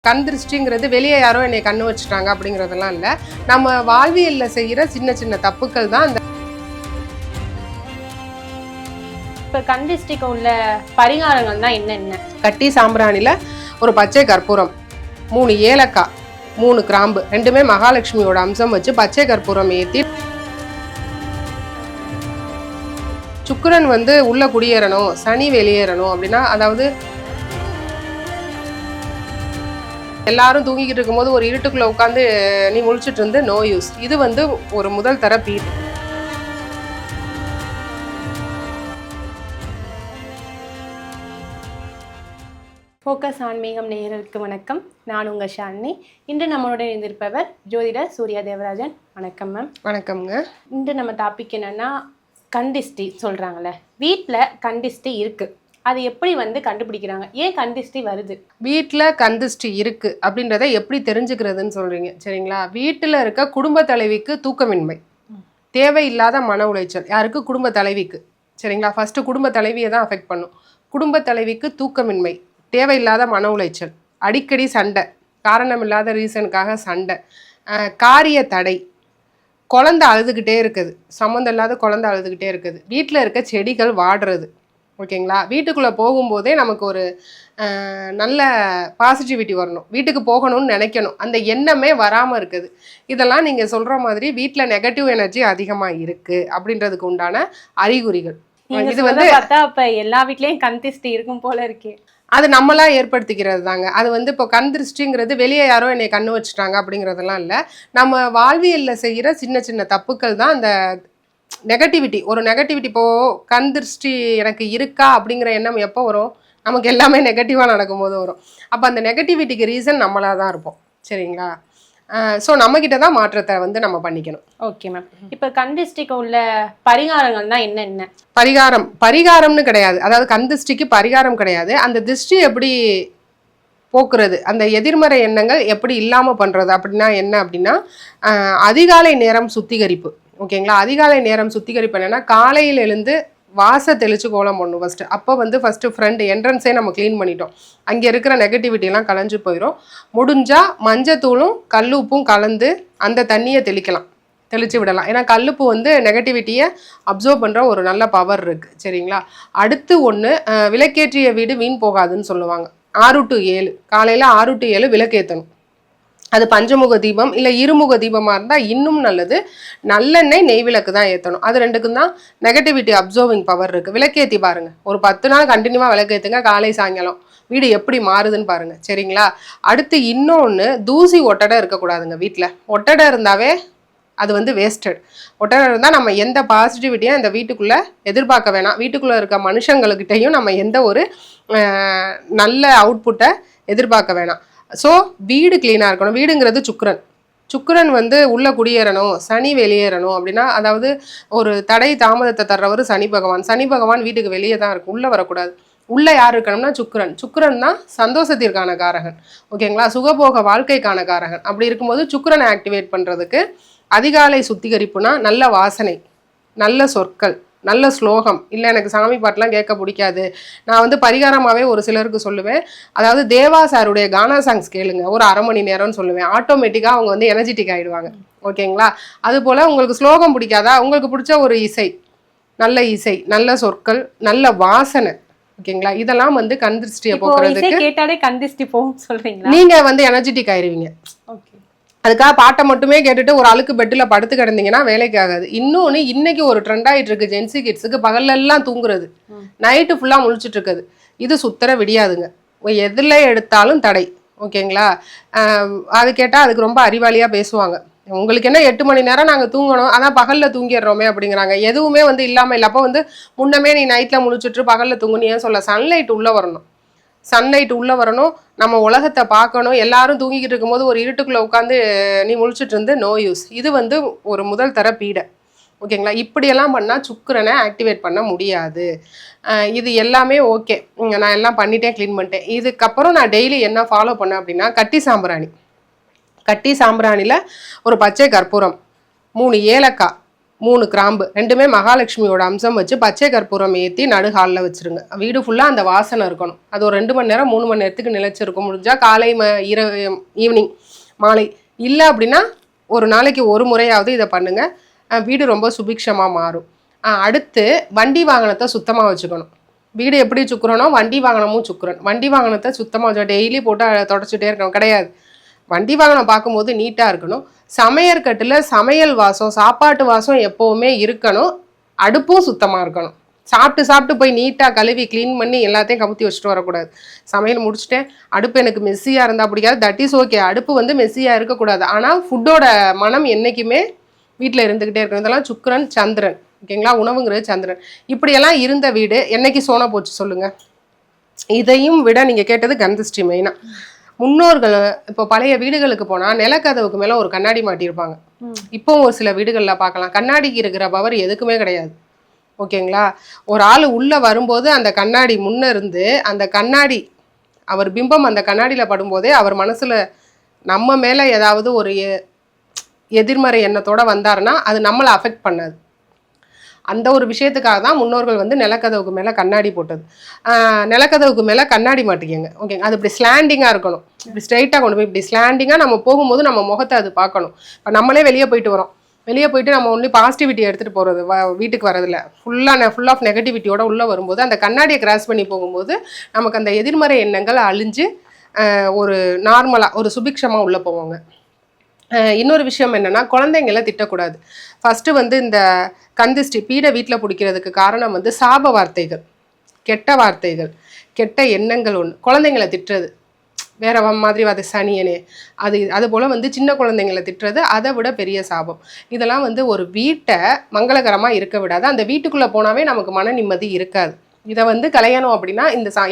கண் திருஷ்டிங்கிறது வெளியே யாரோ என்னை கண்ணு வச்சுட்டாங்க அப்படிங்கிறதெல்லாம் இல்லை. நம்ம வாழ்வியலில் செய்கிற சின்ன சின்ன தப்புக்கள் தான் அந்த. இப்போ கண் திருஷ்டிக்கு உள்ள பரிகாரங்கள் தான் என்னென்ன? கட்டி சாம்பிராணியில் ஒரு பச்சை கற்பூரம், 3 ஏலக்காய், 3 கிராம்பு, ரெண்டுமே மகாலட்சுமியோட அம்சம் வச்சு பச்சை கற்பூரம் ஏற்றி, சுக்கிரன் உள்ள குடியேறணும், சனி வெளியேறணும் அப்படின்னா, அதாவது எல்லாரும் தூங்கிக்கிட்டு இருக்கும்போது ஒரு இருட்டுக்குள்ள உட்காந்து நீ முழிச்சிட்டு இருந்து நோ யூஸ். இது ஒரு முதல் தர பீட். ஃபோக்கஸ் ஆன்மீகம் நேயர்களுக்கு வணக்கம். நான் உங்கள் ஷாலினி. இன்று நம்மளுடன் இருந்திருப்பவர் ஜோதிடர் சூர்யா தேவராஜன். வணக்கம் மேம். வணக்கம்ங்க. இன்று நம்ம டாபிக் என்னன்னா, கண்டிஸ்டி சொல்கிறாங்களே, வீட்டில் கண்டிஸ்டி இருக்குது, அது எப்படி கண்டுபிடிக்கிறாங்க? ஏன் கண்டிஸ்டி வருது? வீட்டில் கண்டிஸ்டி இருக்கு அப்படின்றத எப்படி தெரிஞ்சுக்கிறதுன்னு சொல்றீங்க, சரிங்களா? வீட்டில் இருக்க குடும்ப தலைவிக்கு தூக்கமின்மை, தேவையில்லாத மன உளைச்சல். யாருக்கு? குடும்ப தலைவிக்கு, சரிங்களா? ஃபர்ஸ்ட் குடும்ப தலைவியை தான் அஃபெக்ட் பண்ணும். குடும்ப தலைவிக்கு தூக்கமின்மை, தேவையில்லாத மன உளைச்சல், அடிக்கடி சண்டை, காரணமில்லாத ரீசனுக்காக சண்டை, காரிய தடை, குழந்தை அழுதுகிட்டே இருக்குது, சம்மந்தம் இல்லாத குழந்தை அழுதுகிட்டே இருக்குது, வீட்டில் இருக்க செடிகள் வாடுறது, ஓகேங்களா? வீட்டுக்குள்ளே போகும்போதே நமக்கு ஒரு நல்ல பாசிட்டிவிட்டி வரணும், வீட்டுக்கு போகணும்னு நினைக்கணும், அந்த எண்ணமே வராமல் இருக்குது. இதெல்லாம் நீங்கள் சொல்கிற மாதிரி வீட்டில் நெகட்டிவ் எனர்ஜி அதிகமாக இருக்குது அப்படின்றதுக்கு உண்டான அறிகுறிகள். இது பார்த்தா அப்போ எல்லா வீட்லேயும் கண் திருஷ்டி இருக்கும் போல இருக்கே. அது நம்மளா ஏற்படுத்திக்கிறது தாங்க. அது இப்போ கண் திருஷ்டிங்கிறது வெளியே யாரோ என்னை கண்ணு வச்சுட்டாங்க அப்படிங்கிறதெல்லாம் இல்லை. நம்ம வாழ்வியலில் செய்கிற சின்ன சின்ன தப்புக்கள் தான் அந்த நெகட்டிவிட்டி. ஒரு நெகட்டிவிட்டி, இப்போது கண் திருஷ்டி எனக்கு இருக்கா அப்படிங்கிற எண்ணம் எப்போ வரும்? நமக்கு எல்லாமே நெகட்டிவாக நடக்கும்போது வரும். அப்போ அந்த நெகட்டிவிட்டிக்கு ரீசன் நம்மளாக தான் இருப்போம், சரிங்களா? ஸோ நம்மக்கிட்ட தான் மாற்றத்தை நம்ம பண்ணிக்கணும். Okay ma'am. இப்போ கண் திருஷ்டிக்கு உள்ள பரிகாரங்கள் தான் என்னென்ன? பரிகாரம்னு கிடையாது, அதாவது கண் திருஷ்டிக்கு பரிகாரம் கிடையாது. அந்த திருஷ்டி எப்படி போக்குறது, அந்த எதிர்மறை எண்ணங்கள் எப்படி இல்லாமல் பண்ணுறது அப்படின்னா என்ன அப்படின்னா, அதிகாலை நேரம் சுத்திகரிப்பு, ஓகேங்களா? அதிகாலை நேரம் சுத்திகரிப்பு என்னென்னா, காலையில் எழுந்து வாச தெளித்து கோலம் போடணும் ஃபஸ்ட்டு. அப்போ ஃபஸ்ட்டு ஃப்ரண்ட் என்ட்ரன்ஸே நம்ம க்ளீன் பண்ணிட்டோம், அங்கே இருக்கிற நெகட்டிவிட்டிலாம் கலைஞ்சு போயிடும். முடிஞ்சால் மஞ்சத்தூளும் கல்லுப்பும் கலந்து அந்த தண்ணியை தெளித்து விடலாம். ஏன்னா கல்லுப்பு நெகட்டிவிட்டியை அப்சர்வ் பண்ணுற ஒரு நல்ல பவர் இருக்குது, சரிங்களா? அடுத்து ஒன்று, விளக்கேற்றிய வீடு வீண் போகாதுன்னு சொல்லுவாங்க. 6 to 7 காலையில் 6 to 7 விளக்கேற்றணும். அது பஞ்சமுக தீபம் இல்லை இருமுக தீபமாக இருந்தால் இன்னும் நல்லது. நல்லெண்ணெய் நெய் விளக்கு தான் ஏற்றணும். அது ரெண்டுக்கும் தான் நெகட்டிவிட்டி அப்சர்விங் பவர் இருக்குது. விளக்கேற்றி பாருங்கள், ஒரு 10 நாள் கண்டினியூவாக விளக்கேற்றுங்க, காலை சாயங்காலம், வீடு எப்படி மாறுதுன்னு பாருங்கள், சரிங்களா? அடுத்து இன்னொன்று, தூசி ஒட்டடை இருக்கக்கூடாதுங்க வீட்டில். ஒட்டடை இருந்தாவே அது வேஸ்டட். ஒட்டடை இருந்தால் நம்ம எந்த பாசிட்டிவிட்டியாக இந்த வீட்டுக்குள்ளே எதிர்பார்க்க வேணாம். வீட்டுக்குள்ளே இருக்க மனுஷங்கள்கிட்டையும் நம்ம எந்த ஒரு நல்ல அவுட்புட்டை எதிர்பார்க்க வேணாம். ஸோ வீடு க்ளீனாக இருக்கணும். வீடுங்கிறது சுக்கிரன் உள்ள குடியேறணும், சனி வெளியேறணும் அப்படின்னா, அதாவது ஒரு தடை தாமதத்தை தர்றவர் சனி பகவான் வீட்டுக்கு வெளியே தான் இருக்கும், உள்ளே வரக்கூடாது. உள்ளே யார் இருக்கணும்னா சுக்கிரன் தான் சந்தோஷத்திற்கான காரகன், ஓகேங்களா? சுகபோக வாழ்க்கைக்கான காரகன். அப்படி இருக்கும்போது சுக்கிரனை ஆக்டிவேட் பண்ணுறதுக்கு அதிகாலை சுத்திகரிப்புனா நல்ல வாசனை, நல்ல சொற்கள், நல்ல ஸ்லோகம். இல்லை எனக்கு சாமி பாட்டெலாம் கேட்க பிடிக்காது, நான் பரிகாரமாகவே ஒரு சிலருக்கு சொல்லுவேன். அதாவது தேவா சாருடைய கானா சாங்ஸ் கேளுங்க, ஒரு 1/2 மணி நேரம்னு சொல்லுவேன். ஆட்டோமேட்டிக்காக அவங்க எனர்ஜெட்டிக் ஆகிடுவாங்க, ஓகேங்களா? அதுபோல் உங்களுக்கு ஸ்லோகம் பிடிக்காதா, உங்களுக்கு பிடிச்ச ஒரு இசை, நல்ல சொற்கள், நல்ல வாசனை, ஓகேங்களா? இதெல்லாம் கண் திருஷ்டியை போக்குறதுக்கு கேட்டாலே கண் திருஷ்டி போகும் சொல்றீங்களா? நீங்கள் எனர்ஜெட்டிக் ஆயிடுவீங்க. ஓகே. அதுக்காக பாட்டை மட்டுமே கேட்டுட்டு ஒரு அழுக்கு பெட்டில் படுத்து கிடந்தீங்கன்னா வேலைக்கு ஆகாது. இன்னொன்று, இன்னைக்கு ஒரு ட்ரெண்ட் ஆகிட்டு இருக்கு ஜென்சி கிட்ஸுக்கு, பகலெல்லாம் தூங்குறது, நைட்டு ஃபுல்லாக முழிச்சிட்டு இருக்குது. இது சுத்தர விடியாதுங்க. எதில் எடுத்தாலும் தடை, ஓகேங்களா? அது கேட்டால் அதுக்கு ரொம்ப அறிவாளியாக பேசுவாங்க. உங்களுக்கு என்ன 8 மணி நேரம் நாங்கள் தூங்கணும், ஆனால் பகலில் தூங்கிடுறோமே அப்படிங்கிறாங்க. எதுவுமே இல்லாமல் இல்லை. அப்போ முன்னமே நீ நைட்டில் முழிச்சிட்டு பகலில் தூங்குன்னு ஏன் சொல்ல? சன்லைட் உள்ளே வரணும், நம்ம உலகத்தை பார்க்கணும். எல்லாரும் தூங்கிக்கிட்டு இருக்கும்போது ஒரு இருட்டுக்குள்ளே உட்காந்து நீ முழிச்சிட்டு இருந்து நோ யூஸ். இது ஒரு முதல் தர பீடை, ஓகேங்களா? இப்படியெல்லாம் பண்ணால் சுக்கிரனை ஆக்டிவேட் பண்ண முடியாது. இது எல்லாமே ஓகே, நான் எல்லாம் பண்ணிட்டேன், க்ளீன் பண்ணிட்டேன். இதுக்கப்புறம் நான் டெய்லி என்ன ஃபாலோ பண்ணேன் அப்படின்னா, கட்டி சாம்பிராணியில் ஒரு பச்சை கற்பூரம், 3 ஏலக்காய், 3 கிராம்பு, ரெண்டுமே மகாலட்சுமியோட அம்சம் வச்சு பச்சை கற்பூரம் ஏற்றி நடுஹாலில் வச்சுருங்க. வீடு ஃபுல்லாக அந்த வாசனை இருக்கணும். அது ஒரு 2 மணி நேரம் 3 மணி நேரத்துக்கு நிலைச்சிருக்கும். முடிஞ்சால் காலை ஈவினிங் மாலை, இல்லை அப்படின்னா ஒரு நாளைக்கு ஒரு முறையாவது இதை பண்ணுங்கள். வீடு ரொம்ப சுபிக்ஷமாக மாறும். அடுத்து வண்டி வாகனத்தை சுத்தமாக வச்சுக்கணும். வீடு எப்படி சுக்குறனோ வண்டி வாகனமும் சுக்குறன். வண்டி வாகனத்தை சுத்தமாக வச்சு டெய்லி போட்டு தொடச்சிட்டே இருக்கணும் கிடையாது. வண்டி வாகனம் பார்க்கும்போது நீட்டாக இருக்கணும். சமையற்கட்டில் சமையல் வாசம், சாப்பாட்டு வாசம் எப்போவுமே இருக்கணும். அடுப்பும் சுத்தமாக இருக்கணும். சாப்பிட்டு போய் நீட்டாக கழுவி க்ளீன் பண்ணி எல்லாத்தையும் கமுத்தி வச்சுட்டு வரக்கூடாது. சமையல் முடிச்சுட்டேன், அடுப்பு எனக்கு மெஸ்ஸியாக இருந்தால் பிடிக்காது, தட் இஸ் ஓகே. அடுப்பு வந்து மெஸ்ஸியாக இருக்கக்கூடாது. ஆனால் ஃபுட்டோட மனம் என்றைக்குமே வீட்டில் இருந்துக்கிட்டே இருக்கணும். இதெல்லாம் சுக்கிரன் சந்திரன், ஓகேங்களா? உணவுங்கிறது சந்திரன். இப்படியெல்லாம் இருந்த வீடு என்னைக்கு சோனா போச்சு சொல்லுங்கள்? இதையும் விட நீங்கள் கேட்டது கந்திஷ்டி மெயினாக. முன்னோர்கள் இப்போ பழைய வீடுகளுக்கு போனால் நிலக்கதவுக்கு மேலே ஒரு கண்ணாடி மாட்டியிருப்பாங்க. இப்போ ஒரு சில வீடுகளில் பார்க்கலாம் கண்ணாடிக்கு இருக்கிற பவர் எதுக்குமே கிடையாது, ஓகேங்களா? ஒரு ஆள் உள்ளே வரும்போது அந்த கண்ணாடி முன்னே இருந்து அந்த கண்ணாடி அவர் பிம்பம் அந்த கண்ணாடியில் படும்போதே அவர் மனசில் நம்ம மேலே ஏதாவது ஒரு எதிர்மறை எண்ணத்தோடு வந்தாருன்னா அது நம்மளை அஃபெக்ட் பண்ணாது. அந்த ஒரு விஷயத்துக்காக தான் முன்னோர்கள் வந்து நிலக்கதவுக்கு மேலே கண்ணாடி போட்டது. நிலக்கதவுக்கு மேலே கண்ணாடி மாட்டிக்கங்க, ஓகேங்க? அது இப்படி ஸ்லாண்டிங்காக இருக்கணும். இப்படி ஸ்ட்ரைட்டாக கொண்டு போய் இப்படி ஸ்லாண்டிங்காக நம்ம போகும்போது நம்ம முகத்தை அது பார்க்கணும். இப்போ நம்மளே வெளியே போயிட்டு வரோம், வெளியே போயிட்டு நம்ம ஒன்லி பாசிட்டிவிட்டி எடுத்துகிட்டு போகிறது வீட்டுக்கு வரதில்ல, ஃபுல் ஆஃப் நெகட்டிவிட்டியோட உள்ளே வரும்போது அந்த கண்ணாடியை கிராஸ் பண்ணி போகும்போது நமக்கு அந்த எதிர்மறை எண்ணங்கள் அழிஞ்சு ஒரு நார்மலாக ஒரு சுபிக்ஷமாக உள்ளே போவாங்க. இன்னொரு விஷயம் என்னென்னா குழந்தைங்கள திட்டக்கூடாது. ஃபஸ்ட்டு வந்து இந்த கந்திஷ்டி பீடை வீட்டில் பிடிக்கிறதுக்கு காரணம் வந்து சாப வார்த்தைகள், கெட்ட வார்த்தைகள், கெட்ட எண்ணங்கள். ஒன்று குழந்தைங்களை திட்டுறது வேற மாதிரி, அது சனியனே அது போல் வந்து சின்ன குழந்தைங்களை திட்டுறது அதை விட பெரிய சாபம். இதெல்லாம் வந்து ஒரு வீட்டை மங்களகரமாக இருக்க விடாது. அந்த வீட்டுக்குள்ளே போனாவே நமக்கு மன நிம்மதி இருக்காது. இதை வந்து கலையணும் அப்படின்னா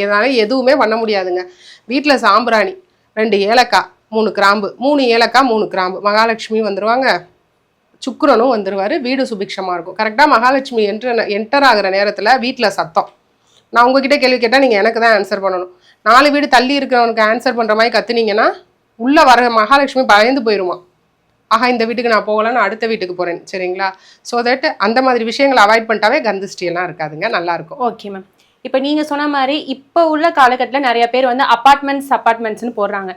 இதனால் எதுவுமே பண்ண முடியாதுங்க. வீட்டில் சாம்பிராணி, 2 ஏலக்காய், 3 கிராம்பு, 3 ஏலக்காய் 3 கிராம்பு, மகாலட்சுமி வந்துடுவாங்க, சுக்கிரனும் வந்துடுவார், வீடு சுபிக்ஷமாக இருக்கும். கரெக்டாக மகாலட்சுமி என்டர் ஆகிற நேரத்தில் வீட்டில் சத்தம். நான் உங்ககிட்ட கேள்வி கேட்டால் நீங்கள் எனக்கு தான் ஆன்சர் பண்ணணும். 4 வீடு தள்ளி இருக்கிறவனுக்கு ஆன்சர் பண்ணுற மாதிரி கற்றுனீங்கன்னா உள்ளே வர மகாலட்சுமி பயந்து போயிடுமா, ஆஹா இந்த வீட்டுக்கு நான் போகலான்னு அடுத்த வீட்டுக்கு போகிறேன், சரிங்களா? ஸோ தட் அந்த மாதிரி விஷயங்களை அவாய்ட் பண்ணிட்டாவே கந்திஷ்டியெல்லாம் இருக்காதுங்க, நல்லாயிருக்கும். Okay ma'am. இப்போ நீங்கள் சொன்ன மாதிரி இப்போ உள்ள காலகட்டத்தில் நிறைய பேர் வந்து அப்பார்ட்மெண்ட்ஸ்னு போடுறாங்க.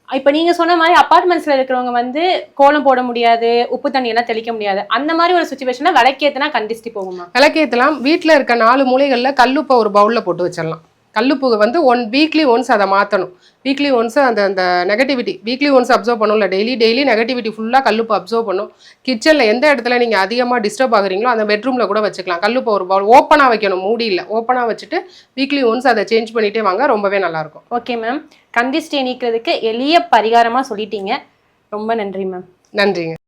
இப்போ நீங்கள் சொன்ன மாதிரி அப்பார்ட்மெண்ட்ஸில் இருக்கிறவங்க வந்து கோலம் போட முடியாது, உப்பு தண்ணியெல்லாம் தெளிக்க முடியாது. அந்த மாதிரி ஒரு சுச்சுவேஷனில் விளக்கேற்றினா கண்டிஷ்டி போகுமா? விளக்கேற்றலாம். வீட்டில் இருக்க 4 மூலைகளில் கல்லுப்பை ஒரு பவுலில் போட்டு வச்சிடலாம். கல்லுப்பு வந்து வீக்லி ஒன்ஸ் அதை மாற்றணும். வீக்லி ஒன்ஸ் அந்த நெகட்டிவிட்டி வீக்லி ஒன்ஸ் அப்சர்வ் பண்ணும்ல, டெய்லி நெகட்டிவிட்டி ஃபுல்லாக கல்லுப்பு அப்சர்வ் பண்ணும். கிச்சனில் எந்த இடத்துல நீங்கள் அதிகமாக டிஸ்டர்ப் ஆகுறீங்களோ அந்த பெட்ரூமில் கூட வச்சுக்கலாம். கல்லுப்பை ஒரு பவுல் ஓப்பனாக வைக்கணும், மூடி இல்லை, ஓப்பனாக வச்சுட்டு வீக்லி ஒன்ஸ் அதை சேஞ்ச் பண்ணிகிட்டே வாங்க, ரொம்பவே நல்லாயிருக்கும். ஓகே மேம், கந்திஷ்டியை நீக்கிறதுக்கு எளிய பரிகாரமாக சொல்லிட்டீங்க. ரொம்ப நன்றி மேம். நன்றிங்க.